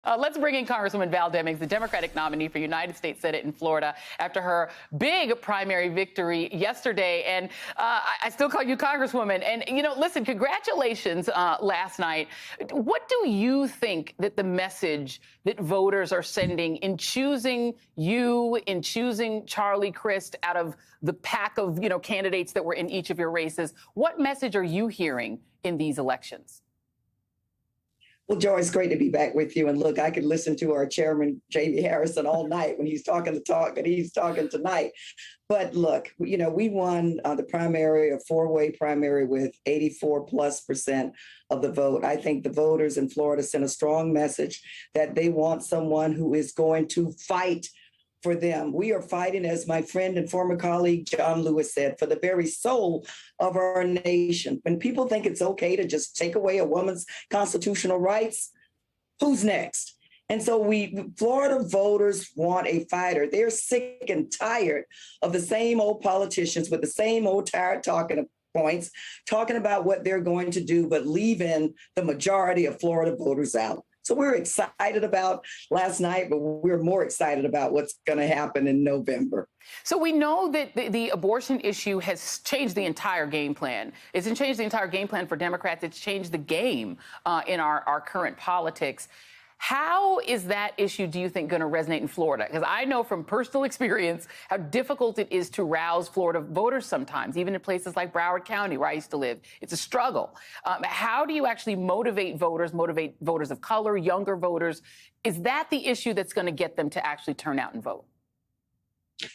Let's bring in Congresswoman Val Demings, the Democratic nominee for United States Senate in Florida, after her big primary victory yesterday. And I still call you Congresswoman. And, you know, listen, congratulations last night. What do you think that the message that voters are sending in choosing you, in choosing Charlie Crist out of the pack of, you know, candidates that were in each of your races? What message are you hearing in these elections? Well, Joy, it's great to be back with you. And look, I could listen to our chairman, Jamie Harrison, all night when he's talking the talk that he's talking tonight. But look, you know, we won the primary, a four-way primary with 84+% of the vote. I think the voters in Florida sent a strong message that they want someone who is going to fight for them. We are fighting, as my friend and former colleague John Lewis said, for the very soul of our nation. When people think it's okay to just take away a woman's constitutional rights, who's next? And so Florida voters want a fighter. They're sick and tired of the same old politicians with the same old tired talking points, talking about what they're going to do, but leaving the majority of Florida voters out. So we're excited about last night, but we're more excited about what's going to happen in November. So we know that the abortion issue has changed the entire game plan. It's changed the entire game plan for Democrats. It's changed the game in our current politics. How is that issue, do you think, going to resonate in Florida? Because I know from personal experience how difficult it is to rouse Florida voters sometimes, even in places like Broward County, where I used to live. It's a struggle. How do you actually motivate voters of color, younger voters? Is that the issue that's going to get them to actually turn out and vote?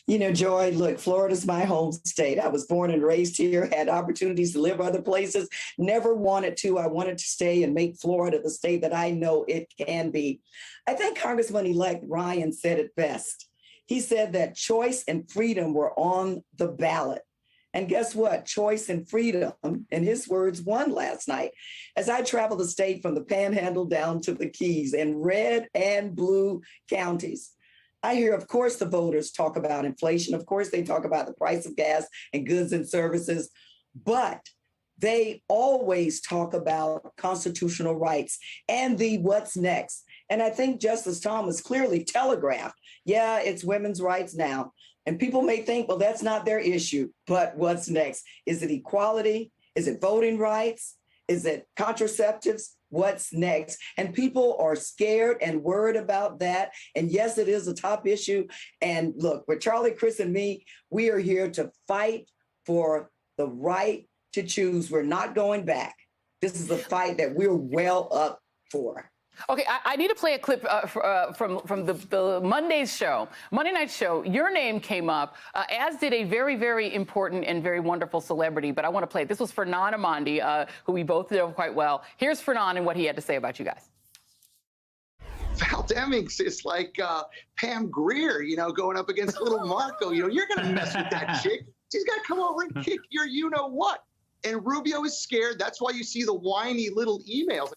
You know, Joy, look, Florida's my home state. I was born and raised here, had opportunities to live other places, never wanted to. I wanted to stay and make Florida the state that I know it can be. I think Congressman-elect Ryan said it best. He said that choice and freedom were on the ballot. And guess what? Choice and freedom, in his words, won last night. As I traveled the state from the Panhandle down to the Keys in red and blue counties, I hear, of course, the voters talk about inflation. Of course, they talk about the price of gas and goods and services, but they always talk about constitutional rights and the what's next. And I think Justice Thomas clearly telegraphed, yeah, it's women's rights now. And people may think, well, that's not their issue, but what's next? Is it equality? Is it voting rights? Is it contraceptives? What's next? And people are scared and worried about that. And yes, it is a top issue. And look, with Charlie, Crist, and me, we are here to fight for the right to choose. We're not going back. This is a fight that we're well up for. Okay, I need to play a clip from the Monday night show. Your name came up, as did a very, very important and very wonderful celebrity. But I want to play it. This was Fernand Amandi, who we both know quite well. Here's Fernand and what he had to say about you guys. Val Demings is like Pam Grier, you know, going up against little Marco. You know, you're going to mess with that chick. She's got to come over and kick your you-know-what. And Rubio is scared. That's why you see the whiny little emails.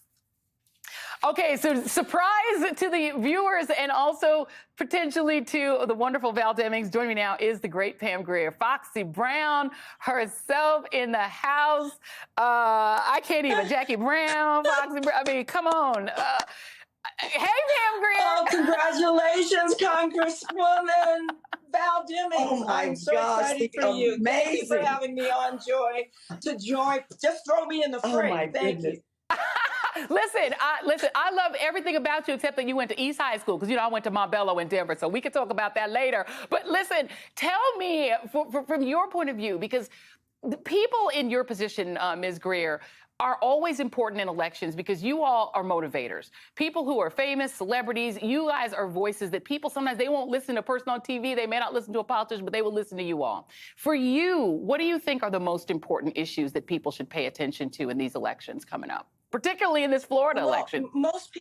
Okay, so surprise to the viewers and also potentially to the wonderful Val Demings. Joining me now is the great Pam Grier, Foxy Brown herself in the house. I can't even, Jackie Brown, Foxy Brown. I mean, come on. Hey, Pam Grier. Oh, congratulations, Congresswoman Val Demings. Oh my I'm so gosh, excited for you. Thank you for amazing. having me on, Joy. To join, just throw me in the frame. Oh my Thank goodness. you. Listen, I love everything about you except that you went to East High School, because, you know, I went to Montbello in Denver, so we can talk about that later. But listen, tell me from your point of view, because the people in your position, Ms. Grier, are always important in elections because you all are motivators. People who are famous, celebrities, you guys are voices that people sometimes they won't listen to a person on TV, they may not listen to a politician, but they will listen to you all. For you, what do you think are the most important issues that people should pay attention to in these elections coming up, particularly in this Florida election? Most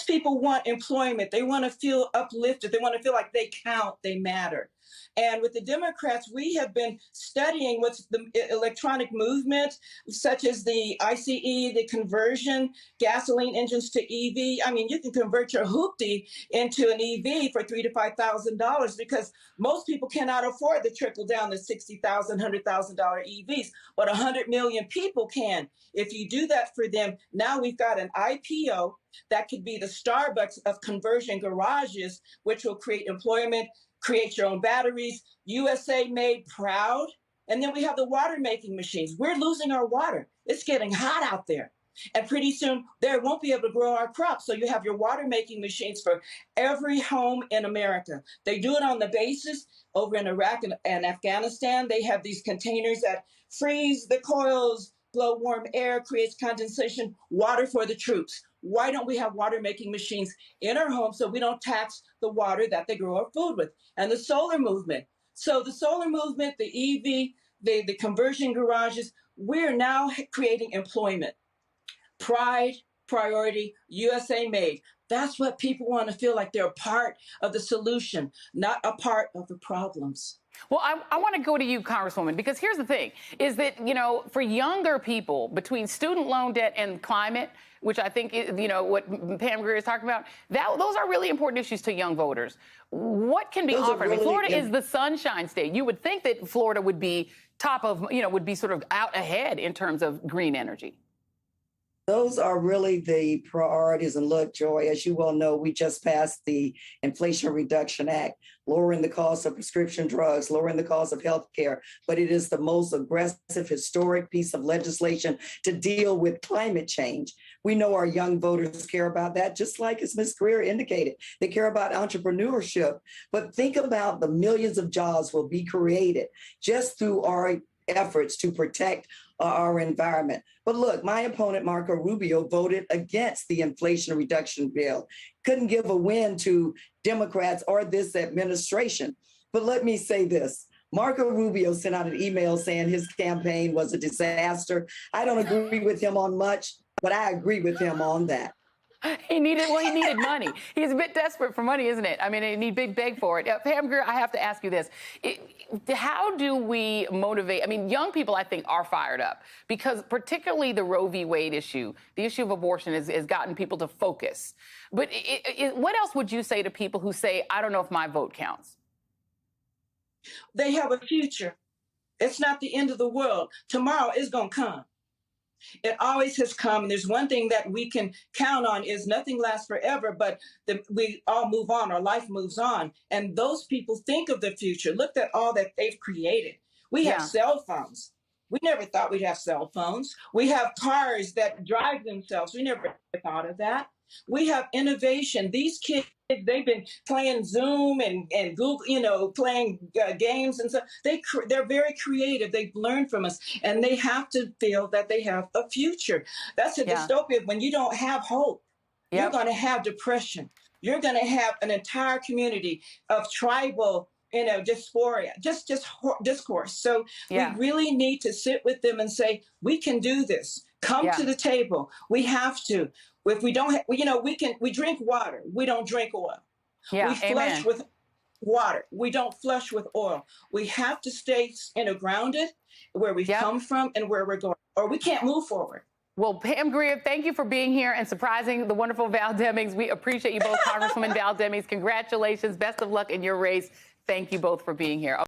people want employment. They want to feel uplifted. They want to feel like they count, they matter. And with the Democrats, we have been studying what's the electronic movement, such as the ICE, the conversion, gasoline engines to EV. I mean, you can convert your hoopty into an EV for $3,000 to $5,000 because most people cannot afford the trickle down to $60,000, $100,000 EVs, but 100 million people can. If you do that for them, now we've got an IPO that could be the Starbucks of conversion garages, which will create employment, create your own batteries, USA made, proud. And then we have the water making machines. We're losing our water. It's getting hot out there. And pretty soon they won't be able to grow our crops. So you have your water making machines for every home in America. They do it on the bases over in Iraq and Afghanistan. They have these containers that freeze the coils, blow warm air, creates condensation, water for the troops. Why don't we have water making machines in our homes so we don't tax the water that they grow our food with? And the solar movement. So the solar movement, the EV, the conversion garages, we're now creating employment. Pride, priority, USA made. That's what people want to feel like they're a part of the solution, not a part of the problems. Well, I want to go to you, Congresswoman, because here's the thing, is that, you know, for younger people, between student loan debt and climate, which I think, you know, what Pam Grier is talking about, those are really important issues to young voters. What can be offered? I mean, Florida is the sunshine state. You would think that Florida would be top of, you know, would be sort of out ahead in terms of green energy. Those are really the priorities. And look, Joy, as you well know, we just passed the Inflation Reduction Act, lowering the cost of prescription drugs, lowering the cost of health care. But it is the most aggressive, historic piece of legislation to deal with climate change. We know our young voters care about that, just like as Ms. Grier indicated. They care about entrepreneurship. But think about the millions of jobs will be created just through our efforts to protect our environment. But look, my opponent, Marco Rubio, voted against the Inflation Reduction Bill. Couldn't give a win to Democrats or this administration. But let me say this. Marco Rubio sent out an email saying his campaign was a disaster. I don't agree with him on much, but I agree with him on that. He needed money. He's a bit desperate for money, isn't it? I mean, he need big beg for it. Pam Grier, I have to ask you this. How do we motivate? I mean, young people, I think, are fired up because particularly the Roe v. Wade issue, the issue of abortion has gotten people to focus. But what else would you say to people who say, I don't know if my vote counts? They have a future. It's not the end of the world. Tomorrow is going to come. It always has come. And there's one thing that we can count on is nothing lasts forever, but we all move on. Our life moves on. And those people think of the future. Look at all that they've created. We have cell phones. We never thought we'd have cell phones. We have cars that drive themselves. We never thought of that. We have innovation. These kids, they've been playing Zoom and Google, you know, playing games and stuff. They're very creative. They've learned from us, and they have to feel that they have a future. That's a dystopia. When you don't have hope, you're going to have depression. You're going to have an entire community of tribal, you know, dysphoria, just discourse. So we really need to sit with them and say, we can do this. Come to the table. We have to. If we don't, you know, we drink water. We don't drink oil. We flush with water. We don't flush with oil. We have to stay grounded where we've come from and where we're going, or we can't move forward. Well, Pam Grier, thank you for being here and surprising the wonderful Val Demings. We appreciate you both, Congresswoman Val Demings. Congratulations. Best of luck in your race. Thank you both for being here.